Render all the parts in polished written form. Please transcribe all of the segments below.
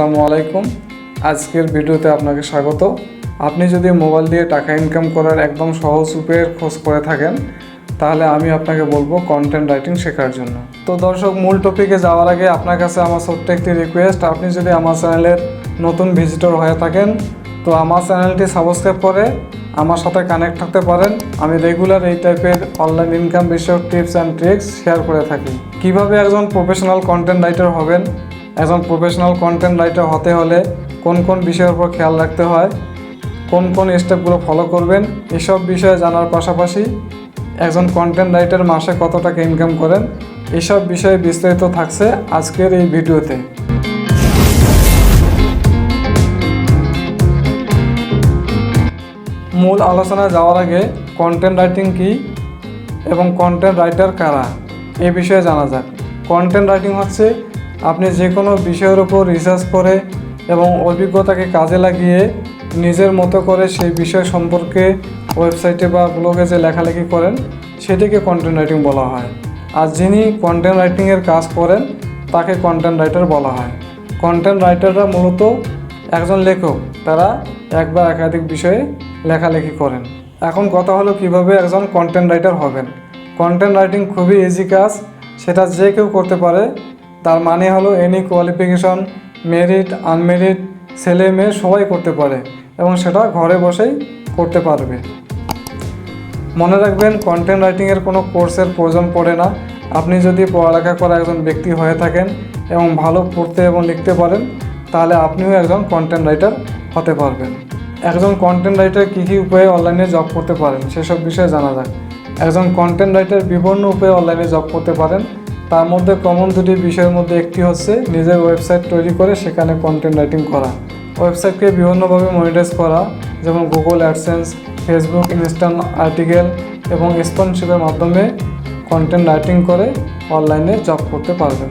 আসসালামু আলাইকুম। আজকের ভিডিওতে আপনাকে স্বাগত। আপনি যদি মোবাইল দিয়ে টাকা ইনকাম করার একদম সহজ উপায়ের খোঁজ করে থাকেন, তাহলে আমি আপনাকে বলবো কন্টেন্ট রাইটিং শেখার জন্য। তো দর্শক, মূল টপিকে যাওয়ার আগে আপনার কাছে আমার ছোট্ট একটি রিকোয়েস্ট, আপনি যদি আমার চ্যানেলের নতুন ভিজিটর হয়ে থাকেন তো আমার চ্যানেলটি সাবস্ক্রাইব করে আমার সাথে কানেক্ট থাকতে পারেন। আমি রেগুলার এই টাইপের অনলাইন ইনকাম বিষয়ক টিপস অ্যান্ড ট্রিক্স শেয়ার করে থাকি। কিভাবে একজন প্রফেশনাল কন্টেন্ট রাইটার হবেন, একজন প্রফেশনাল কন্টেন্ট রাইটার হতে হলে কোন কোন বিষয়ের উপর খেয়াল রাখতে হয়, কোন কোন স্টেপগুলো ফলো করবেন, এসব বিষয়ে জানার পাশাপাশি একজন কন্টেন্ট রাইটার মাসে কত টাকা ইনকাম করেন, এসব বিষয়ে বিস্তারিত থাকছে আজকের এই ভিডিওতে। মূল আলোচনায় যাওয়ার আগে কন্টেন্ট রাইটিং কী এবং কন্টেন্ট রাইটার কারা এই বিষয়ে জানা যাক। কন্টেন্ট রাইটিং হচ্ছে আপনি যে কোনো বিষয়ের উপর রিসার্চ করে এবং অভিজ্ঞতাকে কাজে লাগিয়ে নিজের মতো করে সেই বিষয় সম্পর্কে ওয়েবসাইটে বা ব্লগে যে লেখালেখি করেন সেটিকে কন্টেন্ট রাইটিং বলা হয়। আর যিনি কন্টেন্ট রাইটিংয়ের কাজ করেন তাকে কন্টেন্ট রাইটার বলা হয়। কন্টেন্ট রাইটাররা মূলত একজন লেখক, তারা এক বা একাধিক বিষয়ে লেখালেখি করেন। এখন কথা হলো কিভাবে একজন কন্টেন্ট রাইটার হবেন। কন্টেন্ট রাইটিং খুবই ইজি কাজ, সেটা যে কেউ করতে পারে। তার মানে হলো এনি কোয়ালিফিকেশন, মেরিট, আনমেরিট, ছেলে মেয়ে সবাই করতে পারে এবং সেটা ঘরে বসেই করতে পারবে। মনে রাখবেন, কন্টেন্ট রাইটিংয়ের কোনো কোর্সের প্রয়োজন পড়ে না। আপনি যদি পড়ালেখা করা একজন ব্যক্তি হয়ে থাকেন এবং ভালো পড়তে এবং লিখতে পারেন, তাহলে আপনিও একজন কন্টেন্ট রাইটার হতে পারবেন। একজন কন্টেন্ট রাইটার কী কী উপায়ে অনলাইনে জব করতে পারেন সেসব বিষয়ে জানা যাক। একজন কন্টেন্ট রাইটার বিভিন্ন উপায়ে অনলাইনে জব করতে পারেন। তার মধ্যে কমন দুটি বিষয়ের মধ্যে একটি হচ্ছে নিজের ওয়েবসাইট তৈরি করে সেখানে কন্টেন্ট রাইটিং করা। ওয়েবসাইটকে বিভিন্নভাবে মনিটাইজ করা, যেমন Google AdSense, Facebook, instance article এবং স্পন্সরশিপের মাধ্যমে কন্টেন্ট রাইটিং করে অনলাইনে জব করতে পারবেন।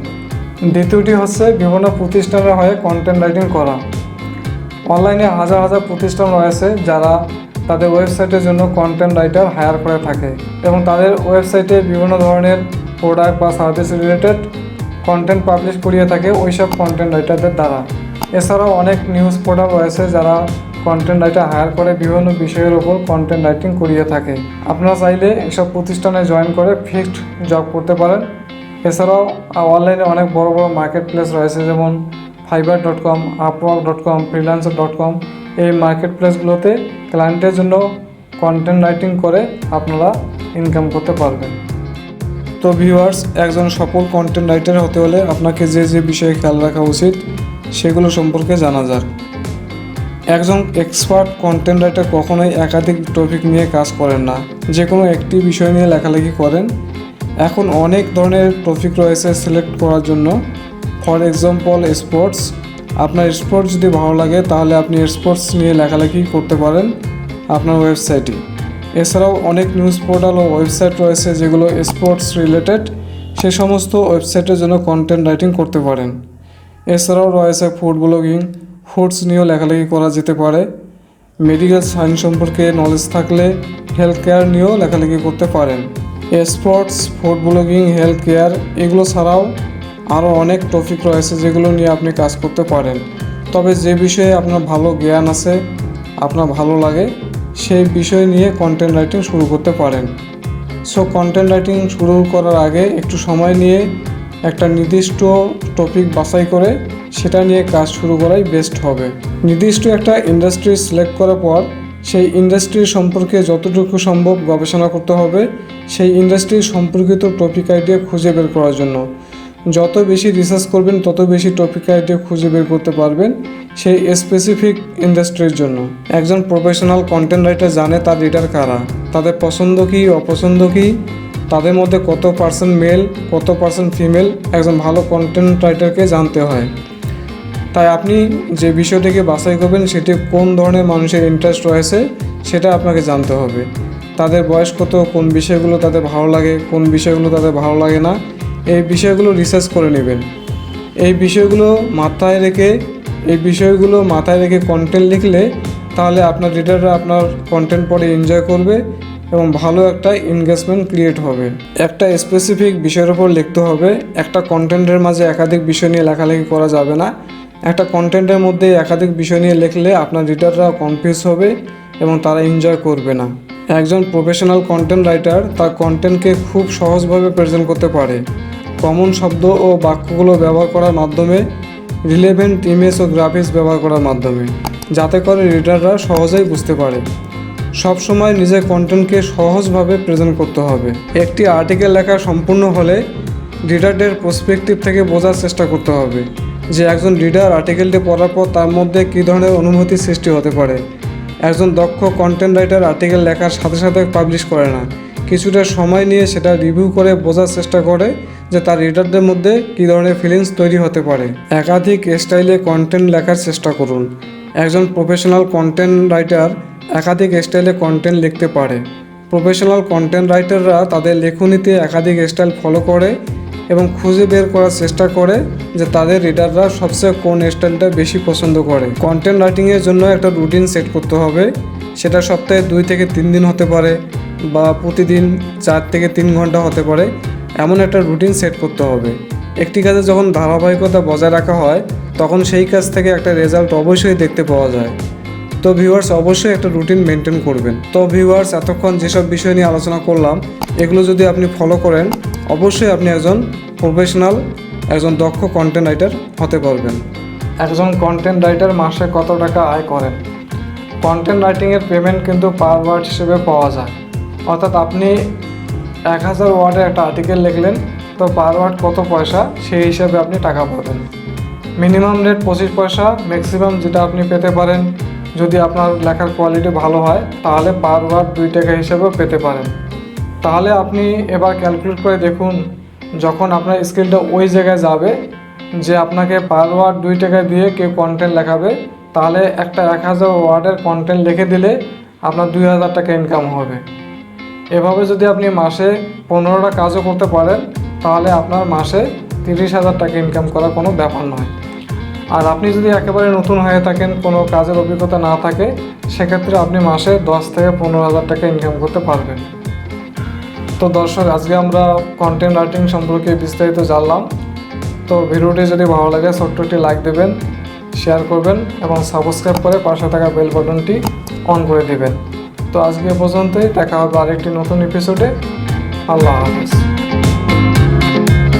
দ্বিতীয়টি হচ্ছে বিভিন্ন প্রতিষ্ঠানের হয়ে কন্টেন্ট রাইটিং করা। অনলাইনে হাজার হাজার প্রতিষ্ঠান রয়েছে যারা তাদের ওয়েবসাইটের জন্য কন্টেন্ট রাইটার হায়ার করে থাকে এবং তাদের ওয়েবসাইটে বিভিন্ন ধরনের প্রোডাক্ট বা সার্ভিস রিলেটেড কন্টেন্ট পাবলিশ করিয়ে থাকে ওইসব কন্টেন্ট রাইটারদের দ্বারা। এছাড়াও অনেক নিউজ পোর্টাল রয়েছে যারা কন্টেন্ট রাইটার হায়ার করে বিভিন্ন বিষয়ের ওপর কন্টেন্ট রাইটিং করিয়ে থাকে। আপনারা চাইলে এসব প্রতিষ্ঠানে জয়েন করে ফিক্সড জব করতে পারেন। এছাড়াও অনলাইনে অনেক বড় বড় মার্কেট প্লেস রয়েছে, যেমন fiverr.com, upwork.com, freelancer.com। এই মার্কেট প্লেসগুলোতে ক্লায়েন্টের জন্য কন্টেন্ট রাইটিং করে আপনারা ইনকাম করতে পারবেন। তো ভিউয়ার্স, একজন সফল কন্টেন্ট রাইটার হতে হলে আপনাকে যে যে বিষয়ে খেয়াল রাখা উচিত সেগুলো সম্পর্কে জানা যাক। একজন এক্সপার্ট কন্টেন্ট রাইটার কখনোই একাধিক টপিক নিয়ে কাজ করেন না, যে কোনো একটি বিষয় নিয়ে লেখালেখি করেন। এখন অনেক ধরনের টপিক রয়েছে সিলেক্ট করার জন্য। For example, sports. আপনার স্পোর্টস যদি ভালো লাগে তাহলে আপনি স্পোর্টস নিয়ে লেখালেখি করতে পারেন আপনার ওয়েবসাইটে। এছাড়াও অনেক নিউজ পোর্টাল ও ওয়েবসাইট রয়েছে যেগুলো স্পোর্টস রিলেটেড, সে সমস্ত ওয়েবসাইটের জন্য কন্টেন্ট রাইটিং করতে পারেন। এছাড়াও রয়েছে ফুড ব্লগিং, ফুডস নিয়েও লেখালেখি করা যেতে পারে। মেডিকেল সায়েন্স সম্পর্কে নলেজ থাকলে হেলথ কেয়ার নিয়েও লেখালেখি করতে পারেন। Sports, food blogging, health care এগুলো ছাড়াও আরও অনেক টপিক রয়েছে যেগুলো নিয়ে আপনি কাজ করতে পারেন। তবে যে বিষয়ে আপনার ভালো জ্ঞান আছে, আপনার ভালো লাগে, সেই বিষয় নিয়ে কন্টেন্ট রাইটিং শুরু করতে পারেন। সো কন্টেন্ট রাইটিং শুরু করার আগে একটু সময় নিয়ে একটা নির্দিষ্ট টপিক বাছাই করে সেটা নিয়ে কাজ শুরু করাই বেস্ট হবে। নির্দিষ্ট একটা ইন্ডাস্ট্রি সিলেক্ট করার পর সেই ইন্ডাস্ট্রি সম্পর্কে যতটুকু সম্ভব গবেষণা করতে হবে সেই ইন্ডাস্ট্রি সম্পর্কিত টপিক আইডিয়া খুঁজে বের করার জন্য। যত বেশি রিসার্চ করবেন তত বেশি টপিক আইডিয়া খুঁজে বের করতে পারবেন সেই স্পেসিফিক ইন্ডাস্ট্রির জন্য। একজন প্রফেশনাল কন্টেন্ট রাইটার জানে তার রিডার কারা, তাদের পছন্দ কী, অপছন্দ কী, তাদের মধ্যে কত পার্সেন্ট মেল, কত পার্সেন্ট ফিমেল একজন ভালো কন্টেন্ট রাইটারকে জানতে হয়। তাই আপনি যে বিষয়টিকে বাছাই করবেন সেটি কোন ধরনের মানুষের ইন্টারেস্ট রয়েছে সেটা আপনাকে জানতে হবে। তাদের বয়স কত, কোন বিষয়গুলো তাদের ভালো লাগে, কোন বিষয়গুলো তাদের ভালো লাগে না, এই বিষয়গুলো রিসার্চ করে নেবেন। এই বিষয়গুলো মাথায় রেখে কন্টেন্ট লিখলে তাহলে আপনার রিডাররা আপনার কন্টেন্ট পড়ে এনজয় করবে এবং ভালো একটা এনগেজমেন্ট ক্রিয়েট হবে। একটা স্পেসিফিক বিষয়ের উপর লিখতে হবে। একটা কন্টেন্টের মাঝে একাধিক বিষয় নিয়ে লেখালেখি করা যাবে না। একটা কন্টেন্টের মধ্যে একাধিক বিষয় নিয়ে লিখলে আপনার রিডাররা কনফিউজ হবে এবং তারা এনজয় করবে না। একজন প্রফেশনাল কন্টেন্ট রাইটার তার কন্টেন্টকে খুব সহজভাবে প্রেজেন্ট করতে পারে। কমন শব্দ ও বাক্যগুলো ব্যবহার করার মাধ্যমে, রিলেভেন্ট ইমেজ ও গ্রাফিক্স ব্যবহার করার মাধ্যমে, যাতে করে রিডাররা সহজেই বুঝতে পারে। সবসময় নিজের কন্টেন্টকে সহজভাবে প্রেজেন্ট করতে হবে। একটি আর্টিকেল লেখা সম্পূর্ণ হলে রিডারদের পার্সপেক্টিভ থেকে বোঝার চেষ্টা করতে হবে যে একজন রিডার আর্টিকেলটি পড়ার পর তার মধ্যে কী ধরনের অনুভূতি সৃষ্টি হতে পারে। একজন দক্ষ কন্টেন্ট রাইটার আর্টিকেল লেখার সাথে সাথে পাবলিশ করে না, কিছুটা সময় নিয়ে সেটা রিভিউ করে বোঝার চেষ্টা করে যে তার রিডারদের মধ্যে কী ধরনের ফিলিংস তৈরি হতে পারে। একাধিক স্টাইলে কন্টেন্ট লেখার চেষ্টা করুন। একজন প্রফেশনাল কন্টেন্ট রাইটার একাধিক স্টাইলে কন্টেন্ট লিখতে পারে। প্রফেশনাল কন্টেন্ট রাইটাররা তাদের লেখনীতে একাধিক স্টাইল ফলো করে এবং খুঁজে বের করার চেষ্টা করে যে তাদের রিডাররা সবচেয়ে কোন স্টাইলটা বেশি পছন্দ করে। কন্টেন্ট রাইটিংয়ের জন্য একটা রুটিন সেট করতে হবে। সেটা সপ্তাহে 2 থেকে 3 দিন হতে পারে বা প্রতিদিন 4 থেকে 3 ঘন্টা হতে পারে। এমন একটা রুটিন সেট করতে হবে। একটি কাজে যখন ধারাবাহিকতা বজায় রাখা হয় তখন সেই কাজ থেকে একটা রেজাল্ট অবশ্যই দেখতে পাওয়া যায়। তো ভিউয়ার্স, অবশ্যই একটা রুটিন মেনটেন করবেন। তো ভিউয়ার্স, এতক্ষণ যেসব বিষয় নিয়ে আলোচনা করলাম এগুলো যদি আপনি ফলো করেন অবশ্যই আপনি একজন প্রফেশনাল, একজন দক্ষ কন্টেন্ট রাইটার হতে পারবেন। একজন কন্টেন্ট রাইটার মাসে কত টাকা আয় করেন? কন্টেন্ট রাইটিংয়ের পেমেন্ট কিন্তু পার ওয়ার্ড হিসেবে পাওয়া যায়। অর্থাৎ আপনি 1000 ওয়ার্ডের একটা আর্টিকেল লিখলেন, তো পার ওয়ার্ড কত পয়সা সেই হিসাবে আপনি টাকা পাবেন। মিনিমাম রেট 25 পয়সা, ম্যাক্সিমাম যেটা আপনি পেতে পারেন যদি আপনার লেখার কোয়ালিটি ভালো হয় তাহলে পার ওয়ার্ড 2 টাকা হিসেবেও পেতে পারেন। তাহলে আপনি এবার ক্যালকুলেট করে দেখুন, যখন আপনার স্কিলটা ওই জায়গায় যাবে যে আপনাকে পার ওয়ার্ড 2 টাকা দিয়ে কেউ কন্টেন্ট লেখাবে, তাহলে একটা 1000 ওয়ার্ডের কন্টেন্ট লিখে দিলে আপনার 2000 টাকা ইনকাম হবে। এভাবে যদি আপনি মাসে 15টা কাজও করতে পারেন তাহলে আপনার মাসে 30,000 টাকা ইনকাম করা কোনো ব্যাপার নয়। আর আপনি যদি একেবারে নতুন হয়ে থাকেন, কোনো কাজের অভিজ্ঞতা না থাকে, সেক্ষেত্রে আপনি মাসে 10 থেকে 15,000 টাকা ইনকাম করতে পারবেন। তো দর্শক, আজকে আমরা কন্টেন্ট রাইটিং সম্পর্কে বিস্তারিত জানলাম। তো ভিডিওটি যদি ভালো লাগে ছোট্ট একটি লাইক দেবেন, শেয়ার করবেন এবং সাবস্ক্রাইব করে পাশে থাকা বেল বাটনটি অন করে দেবেন। তো আজকে এ পর্যন্তই, দেখা হবে আরেকটি নতুন এপিসোডে। আল্লাহ হাফেজ।